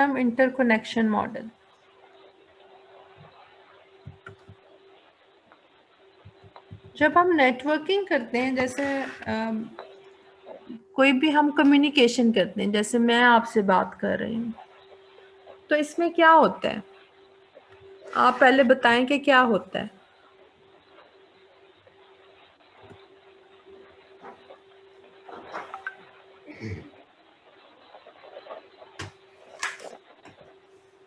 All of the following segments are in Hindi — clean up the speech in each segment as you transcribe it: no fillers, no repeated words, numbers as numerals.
Interconnection model. जब हम नेटवर्किंग करते हैं, जैसे कोई भी हम कम्युनिकेशन करते हैं, जैसे मैं आपसे बात कर रही हूँ, तो इसमें क्या होता है? आप पहले बताएं कि क्या होता है।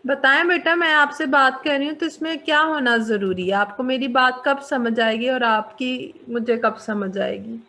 बताएं बेटा, मैं आपसे बात कर रही हूँ तो इसमें क्या होना जरूरी है? आपको मेरी बात कब समझ आएगी और आपकी मुझे कब समझ आएगी?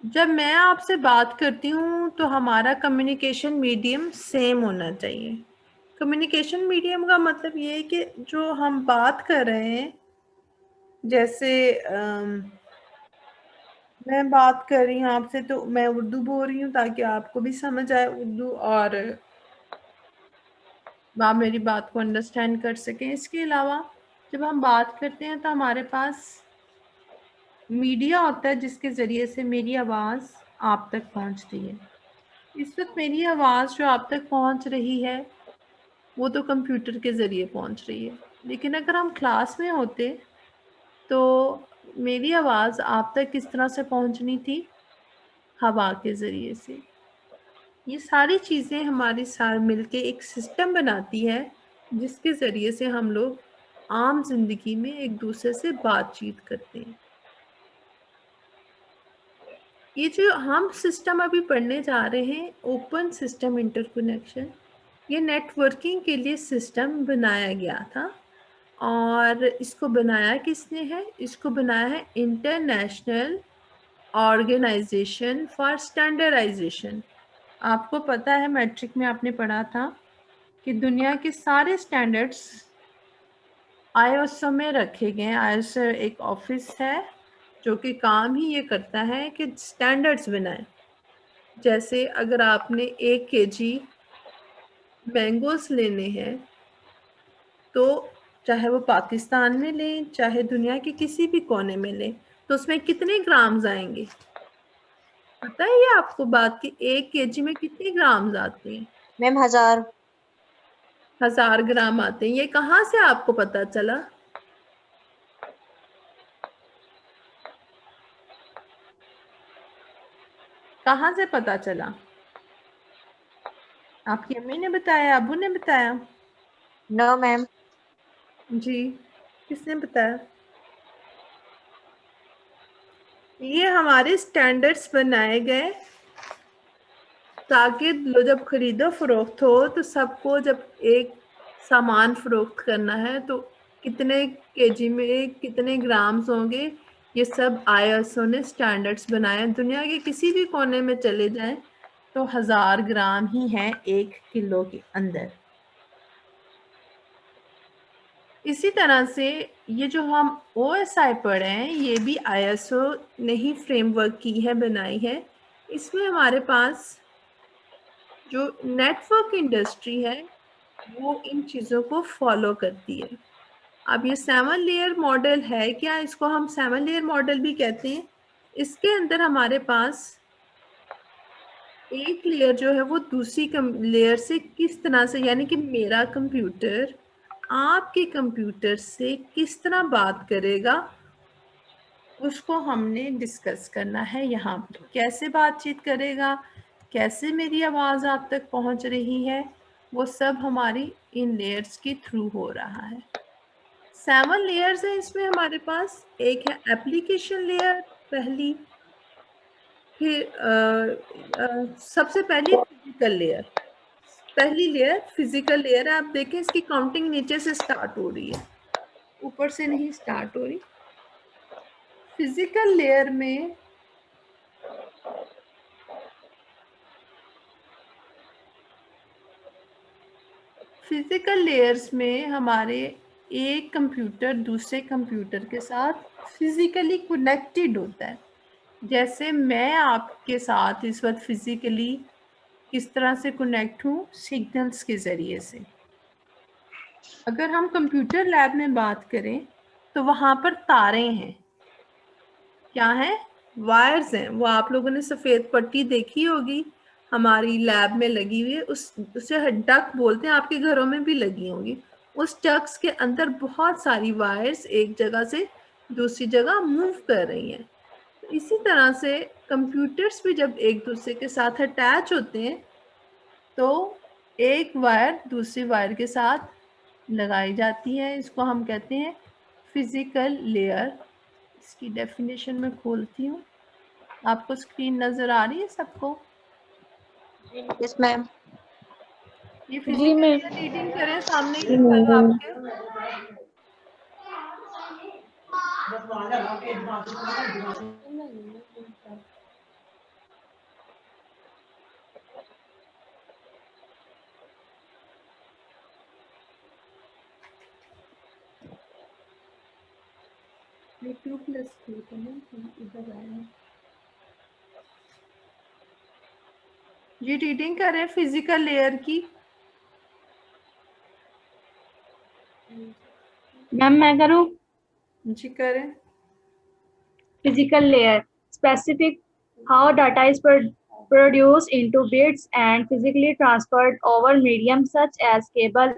जब मैं आपसे बात करती हूँ तो हमारा कम्युनिकेशन मीडियम सेम होना चाहिए। कम्युनिकेशन मीडियम का मतलब ये है कि जो हम बात कर रहे हैं, जैसे मैं बात कर रही हूँ आपसे तो मैं उर्दू बोल रही हूँ ताकि आपको भी समझ आए उर्दू और आप मेरी बात को अंडरस्टैंड कर सकें। इसके अलावा जब हम बात करते हैं तो हमारे पास मीडिया होता है जिसके ज़रिए से मेरी आवाज़ आप तक पहुँचती है। इस वक्त मेरी आवाज़ जो आप तक पहुँच रही है वो तो कंप्यूटर के ज़रिए पहुँच रही है, लेकिन अगर हम क्लास में होते तो मेरी आवाज़ आप तक किस तरह से पहुँचनी थी? हवा के ज़रिए से। ये सारी चीज़ें हमारी साथ मिलके एक सिस्टम बनाती है जिसके ज़रिए से हम लोग आम ज़िंदगी में एक दूसरे से बातचीत करते हैं। ये जो हम सिस्टम अभी पढ़ने जा रहे हैं, ओपन सिस्टम इंटरकनेक्शन, ये नेटवर्किंग के लिए सिस्टम बनाया गया था। और इसको बनाया किसने है? इसको बनाया है इंटरनेशनल ऑर्गेनाइजेशन फॉर स्टैंडर्डाइजेशन। आपको पता है मैट्रिक में आपने पढ़ा था कि दुनिया के सारे स्टैंडर्ड्स आईएसओ में रखे गए हैं। आईएसओ एक ऑफिस है जो कि काम ही ये करता है कि स्टैंडर्ड्स बनाए। जैसे अगर आपने 1 केजी मैंगोस लेने हैं तो चाहे वो पाकिस्तान में लें चाहे दुनिया के किसी भी कोने में लें तो उसमें कितने ग्राम्स आएंगे? पता है ये आपको बात कि 1 केजी में कितने ग्राम्स आते हैं? मैम 1000। 1000 ग्राम आते हैं। ये कहाँ से आपको पता चला? कहाँ से पता चला? आपकी अम्मी ने बताया, अबू ने बताया? No ma'am. जी, किसने बताया? ये हमारे स्टैंडर्ड्स बनाए गए ताकि जब खरीदो फरोख्त हो तो सबको जब एक सामान फरोख्त करना है तो कितने केजी में कितने ग्राम्स होंगे, ये सब आईएसओ ने स्टैंडर्ड्स बनाए। दुनिया के किसी भी कोने में चले जाएं तो 1000 ग्राम ही है 1 किलो के अंदर। इसी तरह से ये जो हम ओएसआई पढ़े हैं ये भी आईएसओ ने ही फ्रेमवर्क की है, बनाई है। इसमें हमारे पास जो नेटवर्क इंडस्ट्री है वो इन चीज़ों को फॉलो करती है। अब ये 7 लेयर मॉडल है क्या, इसको हम 7 लेयर मॉडल भी कहते हैं। इसके अंदर हमारे पास एक लेयर जो है वो दूसरी लेयर से किस तरह से, यानी कि मेरा कंप्यूटर आपके कंप्यूटर से किस तरह बात करेगा, उसको हमने डिस्कस करना है यहाँ पर। कैसे बातचीत करेगा, कैसे मेरी आवाज़ आप तक पहुँच रही है, वो सब हमारी इन लेयर्स के थ्रू हो रहा है। 7 लेयर्स है इसमें हमारे पास। एक है एप्लीकेशन लेयर पहली, फिर सबसे पहली फिजिकल लेयर। पहली लेयर फिजिकल लेयर है। आप देखें इसकी काउंटिंग नीचे से स्टार्ट हो रही है, ऊपर से नहीं स्टार्ट हो रही। फिजिकल लेयर में फिजिकल लेयर्स में हमारे एक कंप्यूटर दूसरे कंप्यूटर के साथ फिजिकली कनेक्टेड होता है। जैसे मैं आपके साथ इस वक्त फिजिकली किस तरह से कनेक्ट हूँ, सिग्नल्स के ज़रिए से। अगर हम कंप्यूटर लैब में बात करें तो वहाँ पर तारे हैं, क्या है, वायर्स हैं। वो आप लोगों ने सफ़ेद पट्टी देखी होगी हमारी लैब में लगी हुई है, उसे डक बोलते हैं, आपके घरों में भी लगी होंगी। उस डक्स के अंदर बहुत सारी वायर्स एक जगह से दूसरी जगह मूव कर रही हैं। तो इसी तरह से कंप्यूटर्स भी जब एक दूसरे के साथ अटैच होते हैं तो एक वायर दूसरी वायर के साथ लगाई जाती है। इसको हम कहते हैं फिजिकल लेयर। इसकी डेफिनेशन में खोलती हूँ, आपको स्क्रीन नजर आ रही है सबको? Yes ma'am. ये जी फिजिकल मैम। लेयर रीडिंग करें, सामने ही लिखा है आपके। ये 2+2 तो नहीं इधर आया है। ये रीडिंग करें फिजिकल लेयर की। मैम मैं करूँ? जी करें। Physical layer specific how data is produced into bits and physically transferred over medium such as cable.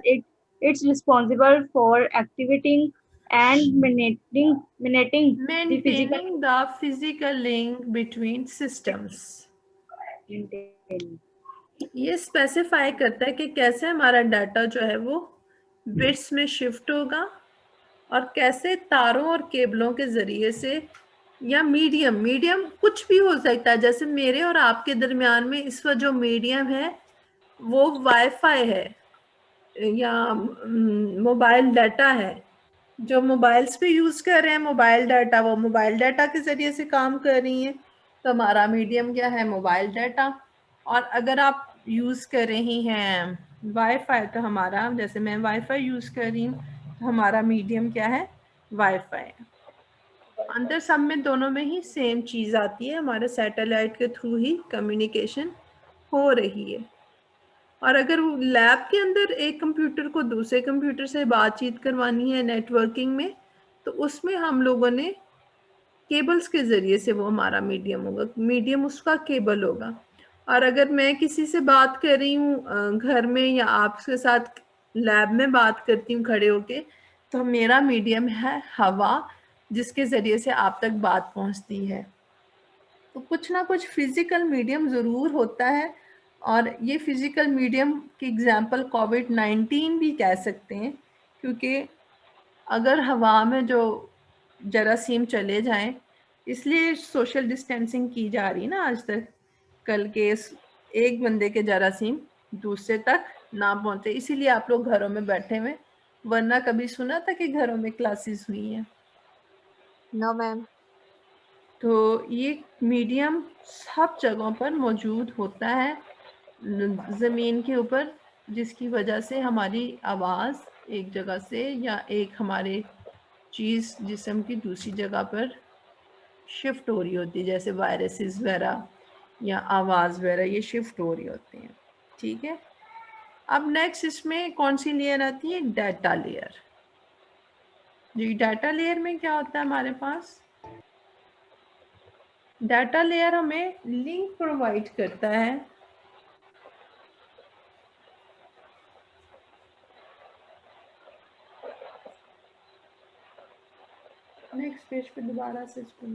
It's responsible for activating and maintaining the physical maintaining the physical link between systems. ये स्पेसिफाई करता है कि कैसे हमारा डाटा जो है वो बिट्स में शिफ्ट होगा और कैसे तारों और केबलों के ज़रिए से, या मीडियम कुछ भी हो सकता है। जैसे मेरे और आपके दरमियान में इस वक्त जो मीडियम है वो वाईफाई है या मोबाइल डाटा है। जो मोबाइल्स पे यूज़ कर रहे हैं मोबाइल डाटा, वो मोबाइल डाटा के ज़रिए से काम कर रही हैं, तो हमारा मीडियम क्या है, मोबाइल डाटा। और अगर आप यूज़ कर रही हैं वाईफाई, तो हमारा, जैसे मैं वाईफाई यूज़ कर रही हूँ, तो हमारा मीडियम क्या है, वाईफाई। अंदर सब में दोनों में ही सेम चीज़ आती है, हमारे सैटेलाइट के थ्रू ही कम्युनिकेशन हो रही है। और अगर लैब के अंदर एक कंप्यूटर को दूसरे कंप्यूटर से बातचीत करवानी है नेटवर्किंग में, तो उसमें हम लोगों ने केबल्स के ज़रिए से, वो हमारा मीडियम होगा, मीडियम उसका केबल होगा। और अगर मैं किसी से बात कर रही हूँ घर में या आपके साथ लैब में बात करती हूँ खड़े होके, तो मेरा मीडियम है हवा, जिसके ज़रिए से आप तक बात पहुँचती है। तो कुछ ना कुछ फिज़िकल मीडियम ज़रूर होता है। और ये फिज़िकल मीडियम की एग्जांपल कोविड-19 भी कह सकते हैं, क्योंकि अगर हवा में जो जरासीम चले जाएं, इसलिए सोशल डिस्टेंसिंग की जा रही है ना आज तक, कल के एक बंदे के जरासीम दूसरे तक ना पहुंचे, इसीलिए आप लोग घरों में बैठे हुए। वरना कभी सुना था कि घरों में क्लासेस हुई हैं? No ma'am. तो ये मीडियम सब जगहों पर मौजूद होता है ज़मीन के ऊपर, जिसकी वजह से हमारी आवाज़ एक जगह से या एक हमारे चीज़ जिस्म की दूसरी जगह पर शिफ्ट हो रही होती है, जैसे वायरसेस वगैरह या आवाज़ वगैरह, ये शिफ्ट हो रही होती हैं। ठीक है, अब नेक्स्ट इसमें कौन सी लेयर आती है, डाटा लेयर। जी, डाटा लेयर में क्या होता है हमारे पास? डाटा लेयर हमें लिंक प्रोवाइड करता है नेक्स्ट पेज पे दोबारा से इसको।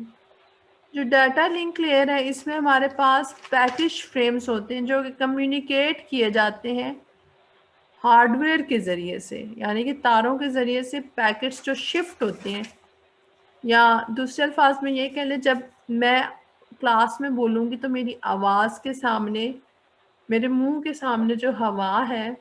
जो डाटा लिंक लेयर है इसमें हमारे पास पैकेज फ्रेम्स होते हैं जो कि कम्युनिकेट किए जाते हैं हार्डवेयर के ज़रिए से, यानी कि तारों के ज़रिए से पैकेट्स जो शिफ्ट होते हैं, या दूसरे अल्फाज में ये कह लें जब मैं क्लास में बोलूँगी तो मेरी आवाज़ के सामने, मेरे मुंह के सामने जो हवा है,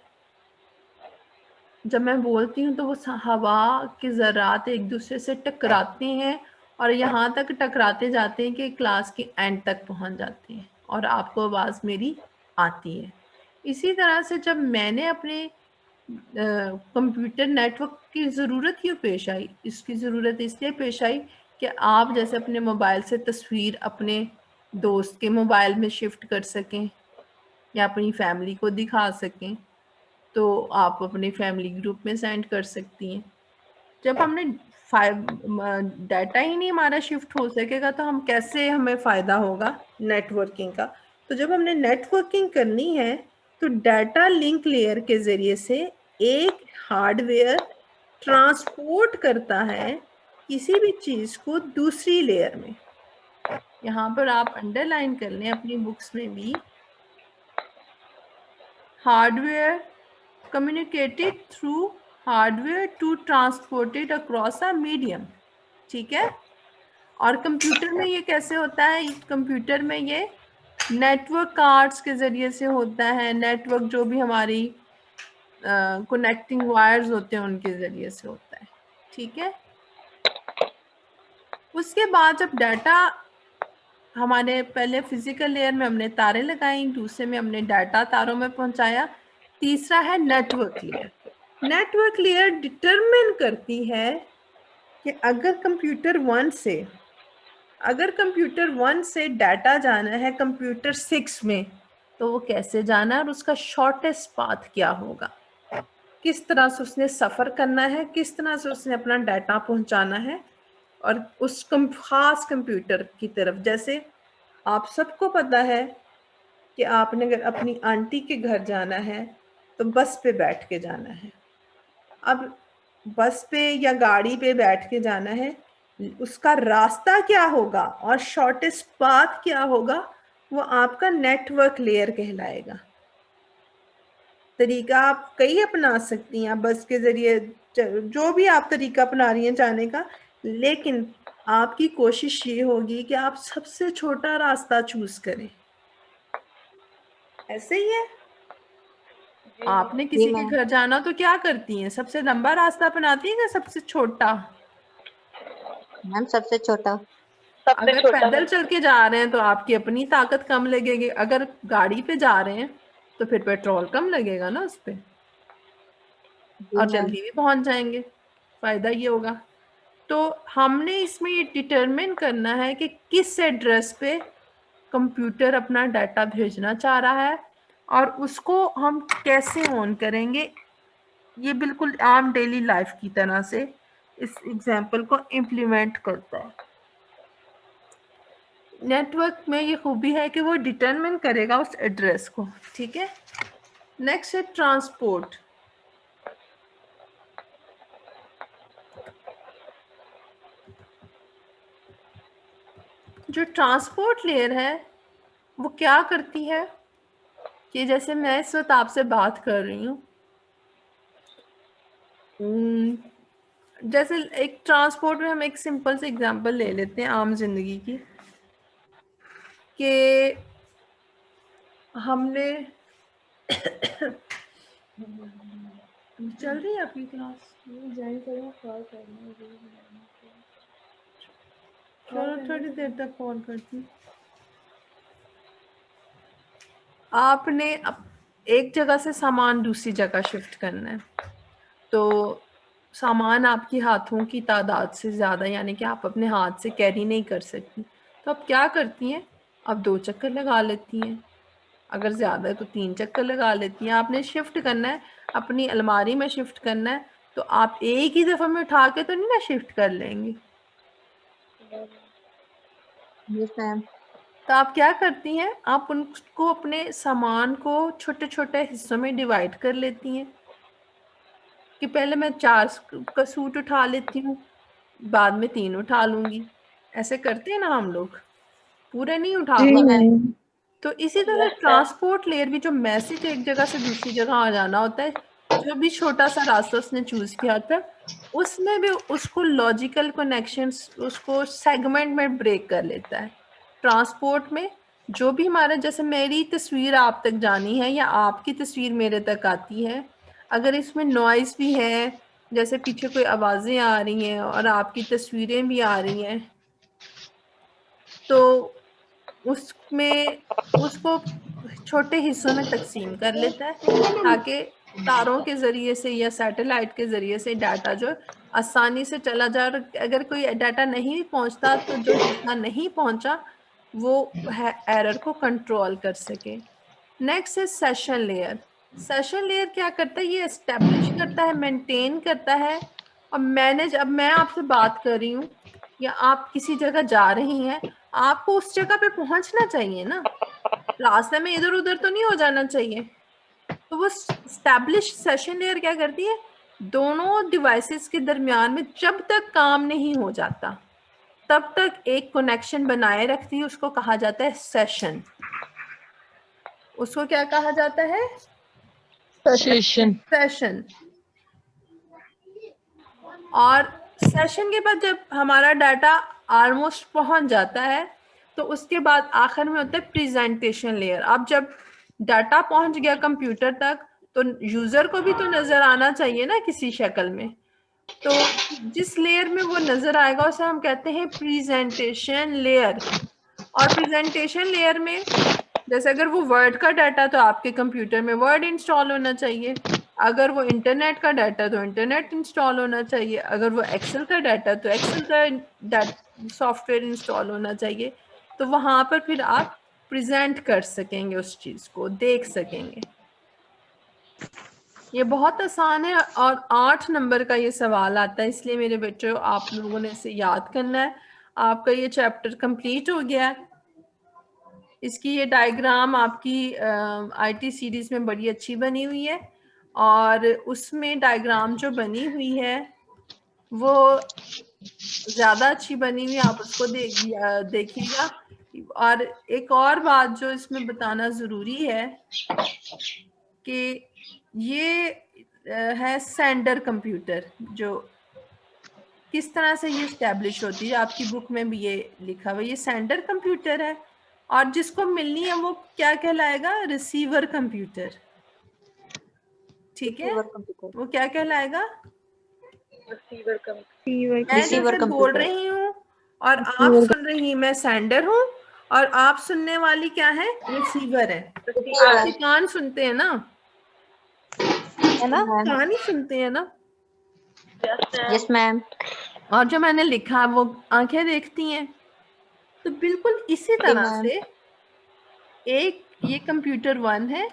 जब मैं बोलती हूँ तो वो हवा के ज़रात एक दूसरे से टकराते हैं और यहाँ तक टकराते जाते हैं कि क्लास के एंड तक पहुँच जाते हैं और आपको आवाज़ मेरी आती है। इसी तरह से जब मैंने अपने कंप्यूटर नेटवर्क की ज़रूरत क्यों पेश आई? इसकी ज़रूरत इसलिए पेश आई कि आप जैसे अपने मोबाइल से तस्वीर अपने दोस्त के मोबाइल में शिफ्ट कर सकें या अपनी फैमिली को दिखा सकें, तो आप अपने फैमिली ग्रुप में सेंड कर सकती हैं। जब हमने डाटा ही नहीं हमारा शिफ्ट हो सकेगा तो हम कैसे, हमें फ़ायदा होगा नेटवर्किंग का? तो जब हमने नेटवर्किंग करनी है तो डाटा लिंक लेयर के ज़रिए से एक हार्डवेयर ट्रांसपोर्ट करता है किसी भी चीज़ को दूसरी लेयर में। यहाँ पर आप अंडरलाइन कर लें अपनी बुक्स में भी, hardware communicated through hardware to transported across a medium, ठीक है। और कंप्यूटर में ये कैसे होता है? कंप्यूटर में ये नेटवर्क कार्ड्स के ज़रिए से होता है, नेटवर्क जो भी हमारी कनेक्टिंग वायर्स होते हैं उनके ज़रिए से होता है, ठीक है। उसके बाद जब डाटा हमारे पहले फिजिकल लेयर में हमने तारें लगाई, दूसरे में हमने डाटा तारों में पहुंचाया, तीसरा है network layer. Network layer determine करती है कि अगर कंप्यूटर 1 से डाटा जाना है कंप्यूटर 6 में तो वो कैसे जाना है और उसका शॉर्टेस्ट पाथ क्या होगा, किस तरह से उसने सफ़र करना है, किस तरह से उसने अपना डाटा पहुंचाना है और उस खास कंप्यूटर की तरफ। जैसे आप सबको पता है कि आपने अगर अपनी आंटी के घर जाना है तो बस पे बैठ के जाना है। अब बस पे या गाड़ी पे बैठ के जाना है, उसका रास्ता क्या होगा और शॉर्टेस्ट पाथ क्या होगा, वो आपका नेटवर्क लेयर कहलाएगा। तरीका आप कई अपना सकती हैं, आप बस के ज़रिए जो भी आप तरीका अपना रही हैं जाने का, लेकिन आपकी कोशिश ये होगी कि आप सबसे छोटा रास्ता चूज़ करें। ऐसे ही है, आपने किसी के घर जाना तो क्या करती हैं? सबसे लंबा रास्ता अपनाती हैं या सबसे छोटा? मैम सबसे छोटा। अगर पैदल चल के जा रहे हैं तो आपकी अपनी ताकत कम लगेगी, अगर गाड़ी पे जा रहे हैं तो फिर पेट्रोल कम लगेगा ना उस पे, और जल्दी भी पहुंच जाएंगे, फायदा ये होगा। तो हमने इसमें ये डिटरमिन करना है कि किस एड्रेस पे कंप्यूटर अपना डाटा भेजना चाह रहा है और उसको हम कैसे ऑन करेंगे। ये बिल्कुल आम डेली लाइफ की तरह से इस एग्जाम्पल को इम्प्लीमेंट करता है। नेटवर्क में ये खूबी है कि वो डिटरमिन करेगा उस एड्रेस को, ठीक है। नेक्स्ट है ट्रांसपोर्ट। जो ट्रांसपोर्ट लेयर है वो क्या करती है कि जैसे मैं इस वक्त आपसे बात कर रही हूँ, जैसे एक ट्रांसपोर्ट में हम एक सिंपल से एग्जांपल ले लेते हैं आम जिंदगी की, कि हमने चल रही है आपकी क्लास, चलो थोड़ी देर तक फोन करती हूँ। आपने एक जगह से सामान दूसरी जगह शिफ्ट करना है, तो सामान आपकी हाथों की तादाद से ज़्यादा, यानी कि आप अपने हाथ से कैरी नहीं कर सकती, तो आप क्या करती हैं? आप 2 चक्कर लगा लेती हैं, अगर ज़्यादा है तो 3 चक्कर लगा लेती हैं। आपने शिफ्ट करना है, अपनी अलमारी में शिफ्ट करना है, तो आप एक ही दफा में उठा के तो नहीं ना शिफ्ट कर लेंगे। Yes ma'am. तो आप क्या करती हैं, आप उनको अपने सामान को छोटे छोटे हिस्सों में डिवाइड कर लेती हैं कि पहले मैं 4 का सूट उठा लेती हूँ, बाद में 3 उठा लूंगी। ऐसे करते हैं ना हम लोग, पूरे नहीं उठाते। तो इसी तरह ट्रांसपोर्ट लेयर भी, जो मैसेज एक जगह से दूसरी जगह आ जाना होता है, जो भी छोटा सा रास्ता उसने चूज किया होता है, उसमें भी उसको लॉजिकल कनेक्शंस, उसको सेगमेंट में ब्रेक कर लेता है। ट्रांसपोर्ट में जो भी हमारा, जैसे मेरी तस्वीर आप तक जानी है या आपकी तस्वीर मेरे तक आती है, अगर इसमें नॉइज भी है, जैसे पीछे कोई आवाज़ें आ रही हैं और आपकी तस्वीरें भी आ रही हैं, तो उसमें उसको छोटे हिस्सों में तकसीम कर लेता है ताकि तारों के ज़रिए से या सैटेलाइट के ज़रिए से डाटा जो आसानी से चला जाए। और अगर कोई डाटा नहीं पहुंचता तो जो हिस्सा नहीं पहुंचा वो एरर को कंट्रोल कर सके। नेक्स्ट है सेशन लेयर। सेशन लेयर क्या करता है, ये एस्टेब्लिश करता है, मेंटेन करता है और मैनेज। अब मैं आपसे बात कर रही हूँ या आप किसी जगह जा रही हैं, आपको उस जगह पे पहुंचना चाहिए ना, रास्ते में इधर उधर तो नहीं हो जाना चाहिए। तो वो एस्टैब्लिश सेशन लेयर क्या करती है, दोनों डिवाइसेस के दरमियान में जब तक काम नहीं हो जाता तब तक एक कनेक्शन बनाए रखती है, उसको कहा जाता है सेशन। उसको क्या कहा जाता है, सेशन। और सेशन के बाद जब हमारा डाटा ऑलमोस्ट पहुंच जाता है तो उसके बाद आखिर में होता है प्रेजेंटेशन लेयर। अब जब डाटा पहुंच गया कंप्यूटर तक तो यूजर को भी तो नजर आना चाहिए ना किसी शक्ल में। तो जिस लेयर में वो नजर आएगा उसे हम कहते हैं प्रेजेंटेशन लेयर। और प्रेजेंटेशन लेयर में, जैसे अगर वो वर्ड का डाटा तो आपके कंप्यूटर में वर्ड इंस्टॉल होना चाहिए, अगर वो इंटरनेट का डाटा तो इंटरनेट इंस्टॉल होना चाहिए, अगर वो एक्सेल का डाटा तो एक्सेल का सॉफ्टवेयर इंस्टॉल होना चाहिए। तो वहाँ पर फिर आप प्रेजेंट कर सकेंगे, उस चीज़ को देख सकेंगे। ये बहुत आसान है और 8 नंबर का ये सवाल आता है, इसलिए मेरे बच्चों आप लोगों ने इसे याद करना है। आपका ये चैप्टर कंप्लीट हो गया है। इसकी ये डायग्राम आपकी आईटी सीरीज में बड़ी अच्छी बनी हुई है और उसमें डायग्राम जो बनी हुई है वो ज़्यादा अच्छी बनी हुई है, आप उसको देखिएगा। और एक और बात जो इसमें बताना ज़रूरी है कि ये है सेंडर कंप्यूटर, जो किस तरह से ये स्टैब्लिश होती है, आपकी बुक में भी ये लिखा हुआ है। ये सेंडर कंप्यूटर है और जिसको मिलनी है वो क्या कहलाएगा, रिसीवर कंप्यूटर। ठीक है, वो क्या कहलाएगा, मैं जैसे बोल रही हूँ और आप सुन रही, मैं सेंडर हूँ और आप सुनने वाली क्या है, रिसीवर है। आपके कान सुनते हैं ना, है ना, कान ही सुनते हैं ना। Yes ma'am. और जो मैंने लिखा वो आंखें देखती हैं। तो बिल्कुल इसी तरह से एक ये कंप्यूटर 1 है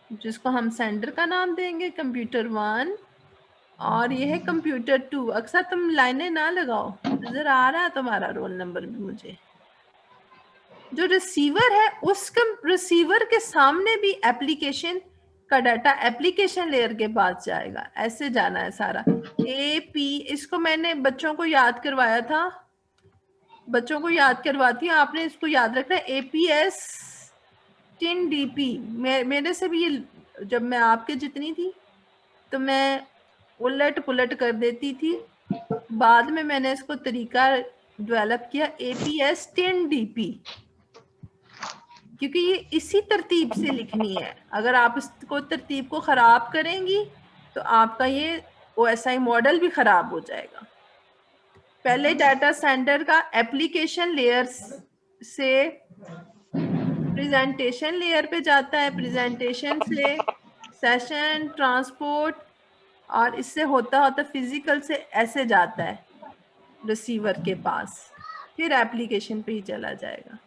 जिसको हम सेंडर का नाम देंगे, कंप्यूटर 1। और ये है कंप्यूटर 2। अक्सर तुम लाइनें ना लगाओ, नजर आ रहा है तुम्हारा रोल नंबर भी मुझे। जो रिसीवर है उस रिसीवर के सामने भी एप्लीकेशन का डाटा एप्लीकेशन लेयर के पास जाएगा, ऐसे जाना है सारा। AP, इसको मैंने बच्चों को याद करवाया था, बच्चों को याद करवाती हूँ, आपने इसको याद रखना है। APS 10DP मेरे से भी ये, जब मैं आपके जितनी थी तो मैं उलट पुलट कर देती थी, बाद में मैंने इसको तरीका डेवलप किया APS 10DP, क्योंकि ये इसी तरतीब से लिखनी है। अगर आप इसको तरतीब को ख़राब करेंगी तो आपका ये OSI मॉडल भी ख़राब हो जाएगा। पहले डाटा सेंटर का एप्लीकेशन लेयर से प्रेजेंटेशन लेयर पे जाता है, प्रेजेंटेशन से सेशन, ट्रांसपोर्ट, और इससे होता होता फिजिकल से ऐसे जाता है रिसीवर के पास, फिर एप्लीकेशन पे ही चला जाएगा।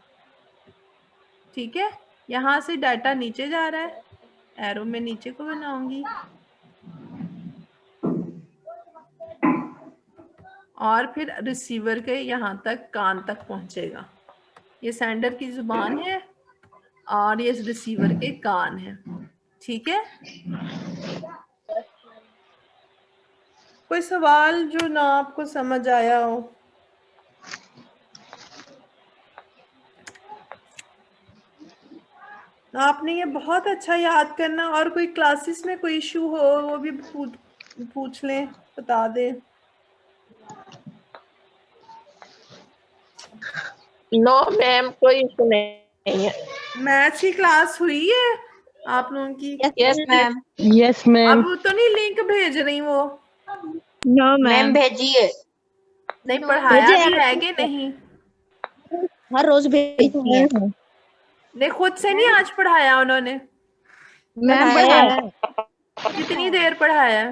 ठीक है, यहाँ से डाटा नीचे जा रहा है, एरो में नीचे को बनाऊंगी। और फिर रिसीवर के यहाँ तक कान तक पहुंचेगा। ये सेंडर की जुबान है और ये रिसीवर के कान है। ठीक है, कोई सवाल जो ना आपको समझ आया हो? आपने ये बहुत अच्छा याद करना, और कोई क्लासेस में कोई इशू हो वो भी पूछ लें, बता दे। नो मैम, कोई इशू नहीं है। मैथ्स की क्लास हुई है आप लोगों की? Yes ma'am. Yes ma'am. अब तो नहीं लिंक भेज रही वो? नो मैम भेजिए। नहीं पढ़ाया भी है कि नहीं? हर रोज भेजती है। नहीं, खुद से नहीं आज पढ़ाया उन्होंने? मैम पढ़ाया। कितनी देर पढ़ाया?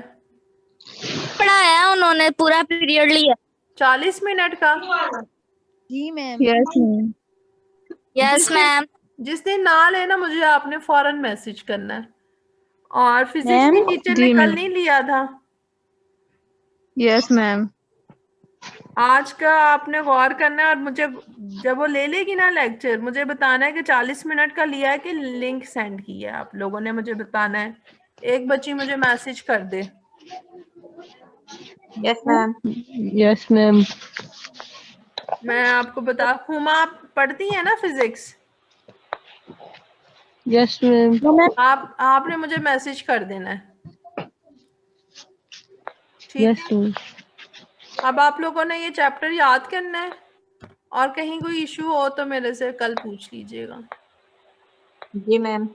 पढ़ाया उन्होंने, पूरा पीरियड लिया। 40 मिनट का? जी ma'am. Yes ma'am. Yes ma'am. जिस दिन ना लेना मुझे आपने फौरन मैसेज करना है। और फिजिक्स की टीचर ने कल नहीं लिया था? Yes ma'am. आज का आपने गौर करना है, और मुझे जब वो ले लेगी ना लेक्चर, मुझे बताना है कि 40 मिनट का लिया है कि लिंक सेंड किया है। आप लोगों ने मुझे बताना है। एक बच्ची मुझे मैसेज कर दे। Yes ma'am. Yes ma'am. मैं आपको बता, हुमा आप पढ़ती है ना फिजिक्स? Yes ma'am. आपने मुझे मैसेज कर देना है। ठीक यस है, मैम। अब आप लोगों ने ये चैप्टर याद करना है, और कहीं कोई इशू हो तो मेरे से कल पूछ लीजिएगा। जी मैम।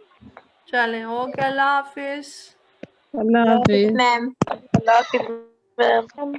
चलें, ओके, अल्लाह हाफिज। अल्लाह हाफिज मैम। अल्लाह हाफिज मैम।